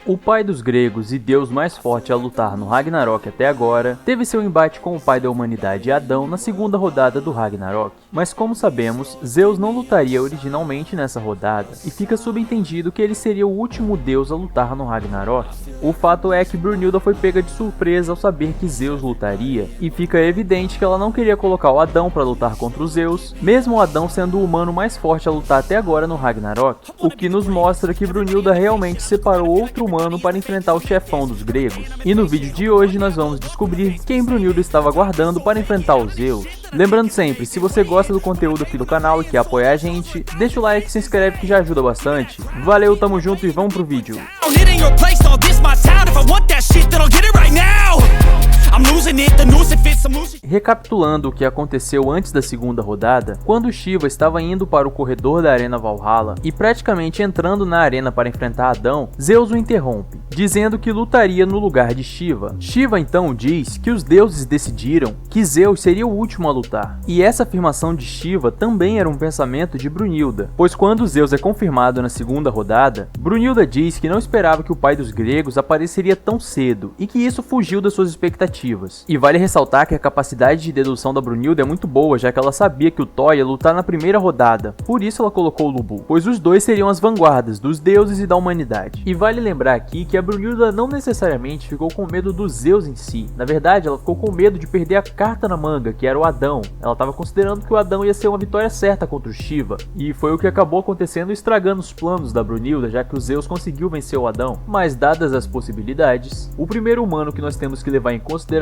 O pai dos gregos e deus mais forte a lutar no Ragnarok até agora, teve seu embate com o pai da humanidade Adão na segunda rodada do Ragnarok. Mas como sabemos, Zeus não lutaria originalmente nessa rodada, e fica subentendido que ele seria o último deus a lutar no Ragnarok. O fato é que Brunilda foi pega de surpresa ao saber que Zeus lutaria, e fica evidente que ela não queria colocar o Adão para lutar contra os Zeus, mesmo o Adão sendo o humano mais forte a lutar até agora no Ragnarok, o que nos mostra que Brunilda realmente separou outro humano para enfrentar o chefão dos gregos. E no vídeo de hoje nós vamos descobrir quem Brunilda estava aguardando para enfrentar os Zeus. Lembrando sempre, se você gosta do conteúdo aqui do canal e quer apoiar a gente, deixa o like e se inscreve que já ajuda bastante. Valeu, tamo junto e vamos pro vídeo. Recapitulando o que aconteceu antes da segunda rodada, quando Shiva estava indo para o corredor da Arena Valhalla e praticamente entrando na arena para enfrentar Adão, Zeus o interrompe, dizendo que lutaria no lugar de Shiva. Shiva então diz que os deuses decidiram que Zeus seria o último a lutar, e essa afirmação de Shiva também era um pensamento de Brunilda, pois quando Zeus é confirmado na segunda rodada, Brunilda diz que não esperava que o pai dos gregos apareceria tão cedo e que isso fugiu das suas expectativas. E vale ressaltar que a capacidade de dedução da Brunilda é muito boa, já que ela sabia que o Thor ia lutar na primeira rodada, por isso ela colocou o Lubu, pois os dois seriam as vanguardas dos deuses e da humanidade. E vale lembrar aqui que a Brunilda não necessariamente ficou com medo dos Zeus em si, na verdade ela ficou com medo de perder a carta na manga, que era o Adão. Ela estava considerando que o Adão ia ser uma vitória certa contra o Shiva, e foi o que acabou acontecendo, estragando os planos da Brunilda, já que o Zeus conseguiu vencer o Adão. Mas dadas as possibilidades, o primeiro humano que nós temos que levar em consideração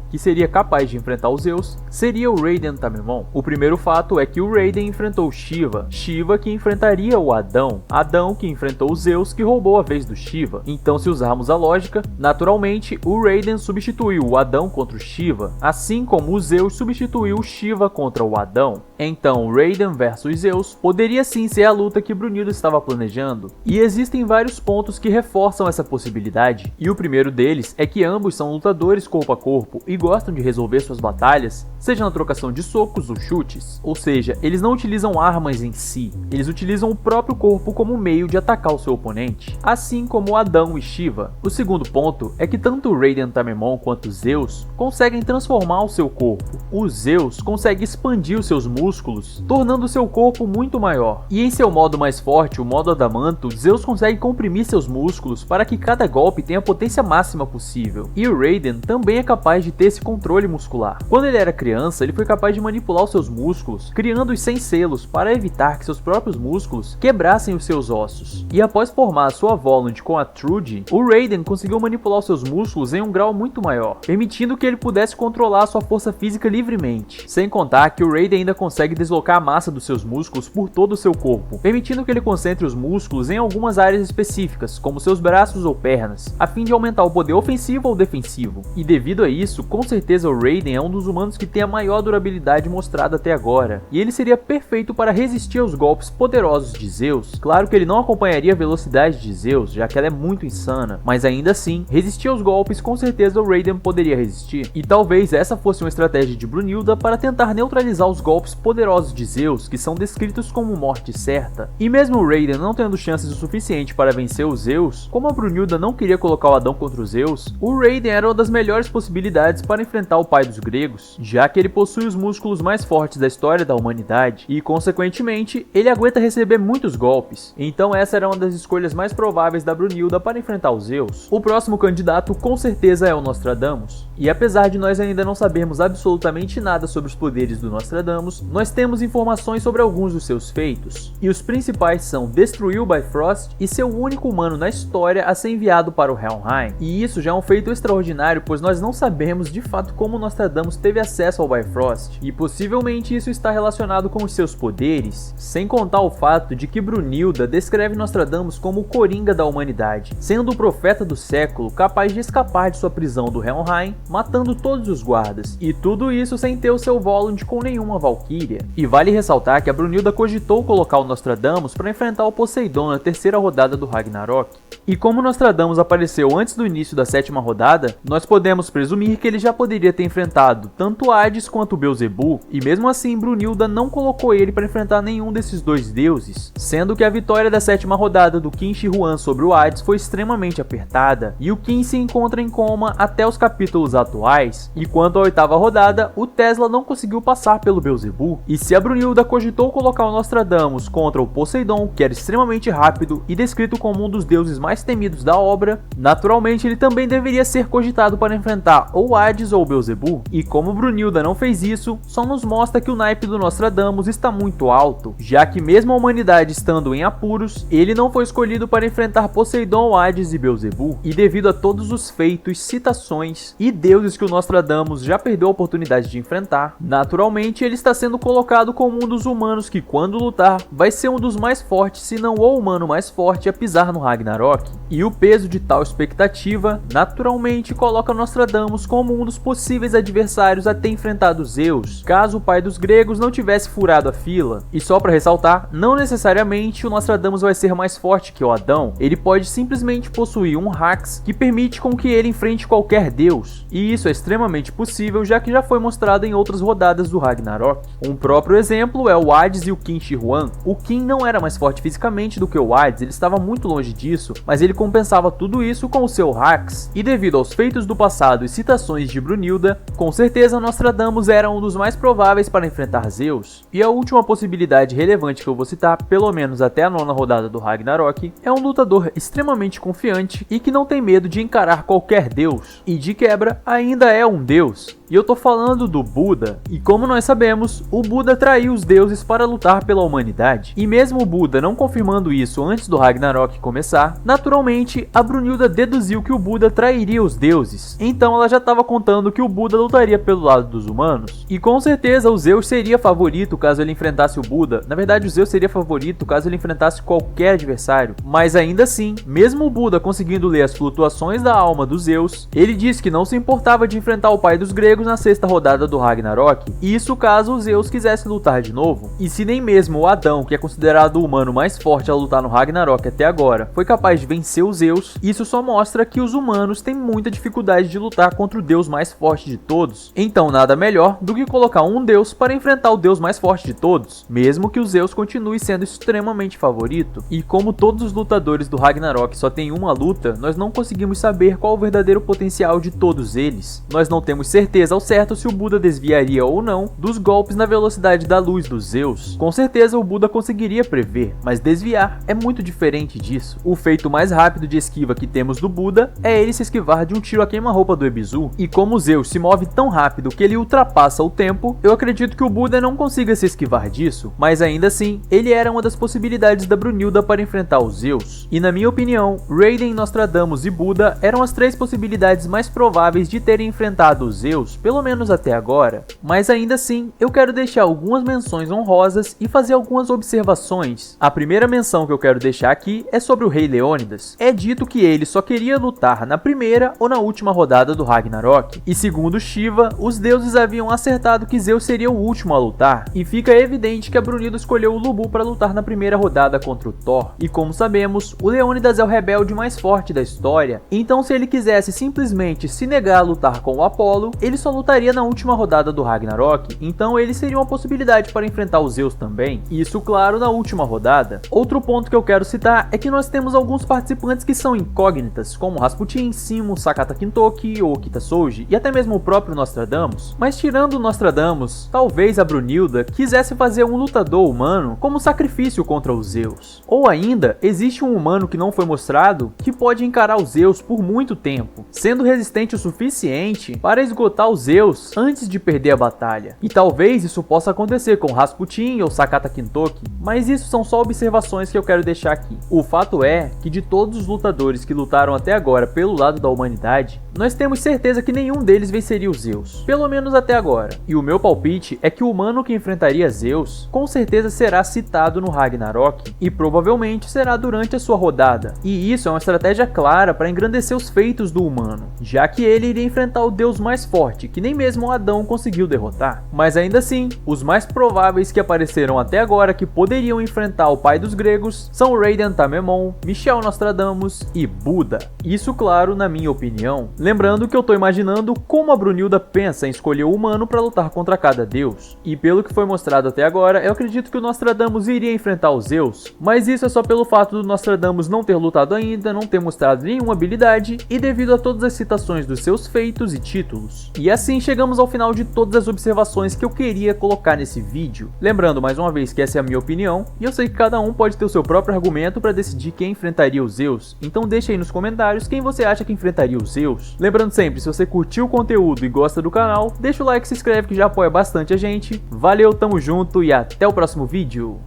que seria capaz de enfrentar os Zeus seria o Raiden Tamemon. O primeiro fato é que o Raiden enfrentou Shiva, Shiva que enfrentaria o Adão, Adão que enfrentou os Zeus que roubou a vez do Shiva. Então, se usarmos a lógica, naturalmente o Raiden substituiu o Adão contra o Shiva, assim como o Zeus substituiu o Shiva contra o Adão. Então, Raiden versus Zeus poderia sim ser a luta que Brunilda estava planejando, e existem vários pontos que reforçam essa possibilidade, e o primeiro deles é que ambos são lutadores corpo a corpo e gostam de resolver suas batalhas, seja na trocação de socos ou chutes, ou seja, eles não utilizam armas em si, eles utilizam o próprio corpo como meio de atacar o seu oponente, assim como Adão e Shiva. O segundo ponto é que tanto Raiden Tamemon quanto Zeus conseguem transformar o seu corpo. O Zeus consegue expandir os seus músculos, tornando seu corpo muito maior, e em seu modo mais forte, o modo Adamanto, Zeus consegue comprimir seus músculos para que cada golpe tenha a potência máxima possível, e o Raiden também é capaz de ter esse controle muscular. Quando ele era criança, ele foi capaz de manipular os seus músculos, criando-os sem selos para evitar que seus próprios músculos quebrassem os seus ossos. E após formar a sua Volund com a Trude, o Raiden conseguiu manipular os seus músculos em um grau muito maior, permitindo que ele pudesse controlar a sua força física livremente. Sem contar que o Raiden ainda consegue deslocar a massa dos seus músculos por todo o seu corpo, permitindo que ele concentre os músculos em algumas áreas específicas, como seus braços ou pernas, a fim de aumentar o poder ofensivo ou defensivo. E devido a isso, com certeza o Raiden é um dos humanos que tem a maior durabilidade mostrada até agora, e ele seria perfeito para resistir aos golpes poderosos de Zeus. Claro que ele não acompanharia a velocidade de Zeus, já que ela é muito insana, mas ainda assim, resistir aos golpes com certeza o Raiden poderia resistir. E talvez essa fosse uma estratégia de Brunilda para tentar neutralizar os golpes poderosos de Zeus, que são descritos como morte certa. E mesmo o Raiden não tendo chances o suficiente para vencer os Zeus, como a Brunilda não queria colocar o Adão contra os Zeus, o Raiden era uma das melhores possibilidades para enfrentar o pai dos gregos, já que ele possui os músculos mais fortes da história da humanidade e, consequentemente, ele aguenta receber muitos golpes. Então essa era uma das escolhas mais prováveis da Brunilda para enfrentar os Zeus. O próximo candidato com certeza é o Nostradamus. E apesar de nós ainda não sabermos absolutamente nada sobre os poderes do Nostradamus, nós temos informações sobre alguns dos seus feitos. E os principais são destruir o Bifrost e ser o único humano na história a ser enviado para o Helheim. E isso já é um feito extraordinário, pois nós não sabemos de fato como Nostradamus teve acesso ao Bifrost, e possivelmente isso está relacionado com os seus poderes, sem contar o fato de que Brunilda descreve Nostradamus como o Coringa da humanidade, sendo o profeta do século capaz de escapar de sua prisão do Helheim, matando todos os guardas, e tudo isso sem ter o seu Volund com nenhuma Valkyria. E vale ressaltar que a Brunilda cogitou colocar o Nostradamus para enfrentar o Poseidon na terceira rodada do Ragnarok. E como Nostradamus apareceu antes do início da 7ª rodada, nós podemos presumir que ele já poderia ter enfrentado tanto Hades quanto Beelzebub, e mesmo assim Brunilda não colocou ele para enfrentar nenhum desses dois deuses, sendo que a vitória da 7ª rodada do Qin Shi Huang sobre o Hades foi extremamente apertada, e o Qin se encontra em coma até os capítulos atuais, e quanto à 8ª rodada, o Tesla não conseguiu passar pelo Beelzebub, e se a Brunilda cogitou colocar o Nostradamus contra o Poseidon, que era extremamente rápido e descrito como um dos deuses mais temidos da obra, naturalmente ele também deveria ser cogitado para enfrentar ou Hades ou Beelzebub, e como Brunilda não fez isso, só nos mostra que o naipe do Nostradamus está muito alto, já que mesmo a humanidade estando em apuros, ele não foi escolhido para enfrentar Poseidon, Hades e Beelzebub, e devido a todos os feitos, citações e deuses que o Nostradamus já perdeu a oportunidade de enfrentar, naturalmente ele está sendo colocado como um dos humanos que, quando lutar, vai ser um dos mais fortes, se não o humano mais forte a pisar no Ragnarok. E o peso de tal expectativa, naturalmente coloca Nostradamus como um dos possíveis adversários a ter enfrentado Zeus, caso o pai dos gregos não tivesse furado a fila. E só para ressaltar, não necessariamente o Nostradamus vai ser mais forte que o Adão, ele pode simplesmente possuir um Hax que permite com que ele enfrente qualquer deus, e isso é extremamente possível, já que já foi mostrado em outras rodadas do Ragnarok. Um próprio exemplo é o Hades e o Qin Shi Huang. O Qin não era mais forte fisicamente do que o Hades, ele estava muito longe disso, mas ele compensava tudo isso com o seu Hax, e devido aos feitos do passado e citações de Brunilda, com certeza Nostradamus era um dos mais prováveis para enfrentar Zeus. E a última possibilidade relevante que eu vou citar, pelo menos até a 9ª rodada do Ragnarok, é um lutador extremamente confiante e que não tem medo de encarar qualquer deus, e de quebra ainda é um deus. E eu tô falando do Buda, e como nós sabemos, o Buda traiu os deuses para lutar pela humanidade. E mesmo o Buda não confirmando isso antes do Ragnarok começar, naturalmente a Brunilda deduziu que o Buda trairia os deuses. Então ela já estava contando que o Buda lutaria pelo lado dos humanos. E com certeza o Zeus seria favorito caso ele enfrentasse o Buda. Na verdade, o Zeus seria favorito caso ele enfrentasse qualquer adversário. Mas ainda assim, mesmo o Buda conseguindo ler as flutuações da alma do Zeus, ele disse que não se importava de enfrentar o pai dos gregos na 6ª rodada do Ragnarok, isso caso o Zeus quisesse lutar de novo. E se nem mesmo o Adão, que é considerado o humano mais forte a lutar no Ragnarok até agora, foi capaz de vencer o Zeus, isso só mostra que os humanos têm muita dificuldade de lutar contra o deus mais forte de todos. Então nada melhor do que colocar um deus para enfrentar o deus mais forte de todos, mesmo que o Zeus continue sendo extremamente favorito. E como todos os lutadores do Ragnarok só tem uma luta, nós não conseguimos saber qual o verdadeiro potencial de todos eles. Nós não temos certeza ao certo se o Buda desviaria ou não dos golpes na velocidade da luz dos Zeus. Com certeza o Buda conseguiria prever, mas desviar é muito diferente disso. O feito mais rápido de esquiva que temos do Buda é ele se esquivar de um tiro a queima-roupa do Ebisu, e como Zeus se move tão rápido que ele ultrapassa o tempo, eu acredito que o Buda não consiga se esquivar disso, mas ainda assim, ele era uma das possibilidades da Brunilda para enfrentar os Zeus. E na minha opinião, Raiden, Nostradamus e Buda eram as 3 possibilidades mais prováveis de terem enfrentado os Zeus, pelo menos até agora. Mas ainda assim, eu quero deixar algumas menções honrosas e fazer algumas observações. A primeira menção que eu quero deixar aqui é sobre o Rei Leônidas. É dito que ele só queria lutar na primeira ou na última rodada do Ragnarok, e segundo Shiva, os deuses haviam acertado que Zeus seria o último a lutar, e fica evidente que a Brunilda escolheu o Lubu para lutar na primeira rodada contra o Thor. E como sabemos, o Leônidas é o rebelde mais forte da história, então se ele quisesse simplesmente se negar a lutar com o Apolo, ele só lutaria na última rodada do Ragnarok, então ele seria uma possibilidade para enfrentar os Zeus também, isso claro na última rodada. Outro ponto que eu quero citar é que nós temos alguns participantes que são incógnitas, como Rasputin, Simo, Sakata Kintoki, Okita Souji e até mesmo o próprio Nostradamus. Mas tirando o Nostradamus, talvez a Brunilda quisesse fazer um lutador humano como sacrifício contra os Zeus. Ou ainda, existe um humano que não foi mostrado que pode encarar os Zeus por muito tempo, sendo resistente o suficiente para esgotar os Zeus antes de perder a batalha. E talvez isso possa acontecer com Rasputin ou Sakata Kintoki, mas isso são só observações que eu quero deixar aqui. O fato é que de todos os lutadores que lutaram até agora pelo lado da humanidade, nós temos certeza que nenhum deles venceria os Zeus, pelo menos até agora. E o meu palpite é que o humano que enfrentaria Zeus com certeza será citado no Ragnarok e provavelmente será durante a sua rodada. E isso é uma estratégia clara para engrandecer os feitos do humano, já que ele iria enfrentar o deus mais forte, que nem mesmo Adão conseguiu derrotar. Mas ainda assim, os mais prováveis que apareceram até agora que poderiam enfrentar o pai dos gregos são Raiden Tamemon, Michel Nostradamus e Buda. Isso, claro, na minha opinião. Lembrando que eu tô imaginando como a Brunilda pensa em escolher o humano para lutar contra cada deus. E pelo que foi mostrado até agora, eu acredito que o Nostradamus iria enfrentar os Zeus, mas isso é só pelo fato do Nostradamus não ter lutado ainda, não ter mostrado nenhuma habilidade e devido a todas as citações dos seus feitos e títulos. E assim chegamos ao final de todas as observações que eu queria colocar nesse vídeo. Lembrando mais uma vez que essa é a minha opinião, e eu sei que cada um pode ter o seu próprio argumento para decidir quem enfrentaria os Zeus, então deixa aí nos comentários quem você acha que enfrentaria os Zeus. Lembrando sempre, se você curtiu o conteúdo e gosta do canal, deixa o like e se inscreve que já apoia bastante a gente. Valeu, tamo junto e até o próximo vídeo!